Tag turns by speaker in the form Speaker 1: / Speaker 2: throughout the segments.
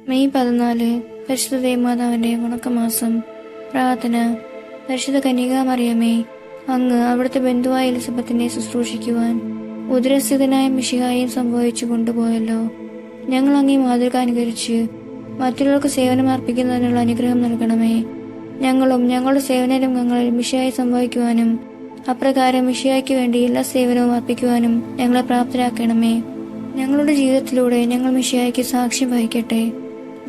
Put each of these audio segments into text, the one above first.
Speaker 1: May 14 പരിശുദ്ധ ദേവമാതാവിന്റെ വണക്കമാസം. പ്രാർത്ഥന. പരിശുദ്ധ കന്യകാമറിയമേ, അങ്ങ് അവിടുത്തെ ബന്ധുവായ എലിസബത്തിനെ ശുശ്രൂഷിക്കുവാൻ ഉദരസ്ഥിതനായ മിശിഹായെയും സംഭവിച്ചു കൊണ്ടുപോയല്ലോ. ഞങ്ങൾ അങ്ങേ മാതൃക അനുകരിച്ച് മറ്റുള്ളവർക്ക് സേവനം അർപ്പിക്കുന്നതിനുള്ള അനുഗ്രഹം നൽകണമേ. ഞങ്ങളും ഞങ്ങളുടെ സേവന രംഗങ്ങളിൽ മിശിഹായെ സംഭവിക്കുവാനും അപ്രകാരം മിശിഹായ്ക്ക് വേണ്ടി എല്ലാ സേവനവും അർപ്പിക്കുവാനും ഞങ്ങളെ പ്രാപ്തരാക്കണമേ. ഞങ്ങളുടെ ജീവിതത്തിലൂടെ ഞങ്ങൾ മിശിഹായ്ക്ക് സാക്ഷ്യം വഹിക്കട്ടെ.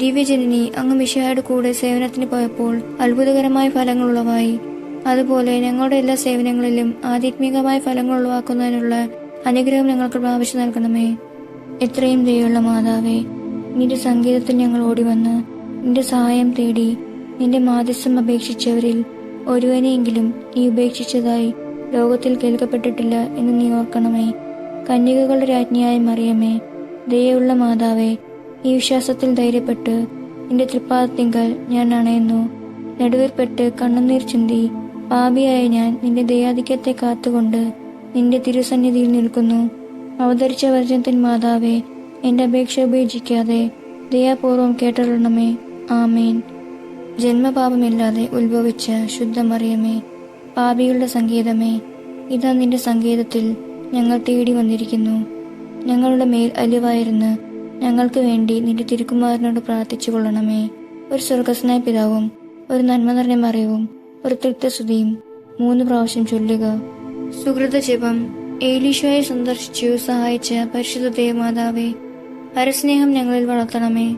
Speaker 1: ദിവ്യജനനി, അങ്ങ് മിശിഹായുടെ കൂടെ സേവനത്തിന് പോയപ്പോൾ അത്ഭുതകരമായ ഫലങ്ങൾ ഉളവായി. അതുപോലെ ഞങ്ങളുടെ എല്ലാ സേവനങ്ങളിലും ആധ്യാത്മികമായ ഫലങ്ങൾ ഉളവാക്കുന്നതിനുള്ള അനുഗ്രഹം ഞങ്ങൾക്ക് പ്രാപിച്ചു നൽകണമേ. എത്രയും ദയുള്ള മാതാവേ, നിന്റെ സംഗീതത്തിൽ ഞങ്ങൾ ഓടിവന്ന് നിന്റെ സഹായം തേടി നിന്റെ മാധ്യസ്ഥം അപേക്ഷിച്ചവരിൽ ഒരുവനെയെങ്കിലും നീ ഉപേക്ഷിച്ചതായി ലോകത്തിൽ കേൾക്കപ്പെട്ടിട്ടില്ല എന്ന് നീ ഓർക്കണമേ. കന്യകകളുടെ രാജ്ഞിയായ മറിയമേ, ദയുള്ള മാതാവേ, ഈ വിശ്വാസത്തിൽ ധൈര്യപ്പെട്ട് നിന്റെ തൃപ്പാദത്തിങ്കൽ ഞാൻ അണയുന്നു. നെടുവേർപ്പെട്ട് കണ്ണുനീർ ചിന്തി പാപിയായ ഞാൻ നിന്റെ ദയാധിക്യത്തെ കാത്തുകൊണ്ട് നിന്റെ തിരുസന്നിധിയിൽ നിൽക്കുന്നു. അവതരിച്ച വചനത്തിൻ മാതാവേ, എന്റെ അപേക്ഷ ഉപേക്ഷിക്കാതെ ദയാപൂർവം കേട്ടരുളണമേ. ആമേൻ. ജന്മപാപമില്ലാതെ ഉത്ഭവിച്ച ശുദ്ധമറിയമേ, പാപികളുടെ സങ്കേതമേ, ഇതാ നിന്റെ സങ്കേതത്തിൽ ഞങ്ങൾ തേടി വന്നിരിക്കുന്നു. ഞങ്ങളുടെ മേൽ അലിവായിരുന്ന് ഞങ്ങൾക്ക് വേണ്ടി നിന്റെ തിരുക്കുമാരനോട് പ്രാർത്ഥിച്ചു കൊള്ളണമേ. ഒരു സ്വർഗസ്നായ പിതാവും ഒരു നന്മ നിറഞ്ഞ മറിയവും ഒരു തൃപ്തസ്തുതിയും 3 പ്രാവശ്യം ചൊല്ലുക. സുഹൃത ജപം. ഏലീശോയെ സന്ദർശിച്ചു സഹായിച്ച പരിശുദ്ധ ദേവമാതാവേ, പരസ്നേഹം ഞങ്ങളിൽ വളർത്തണമേ.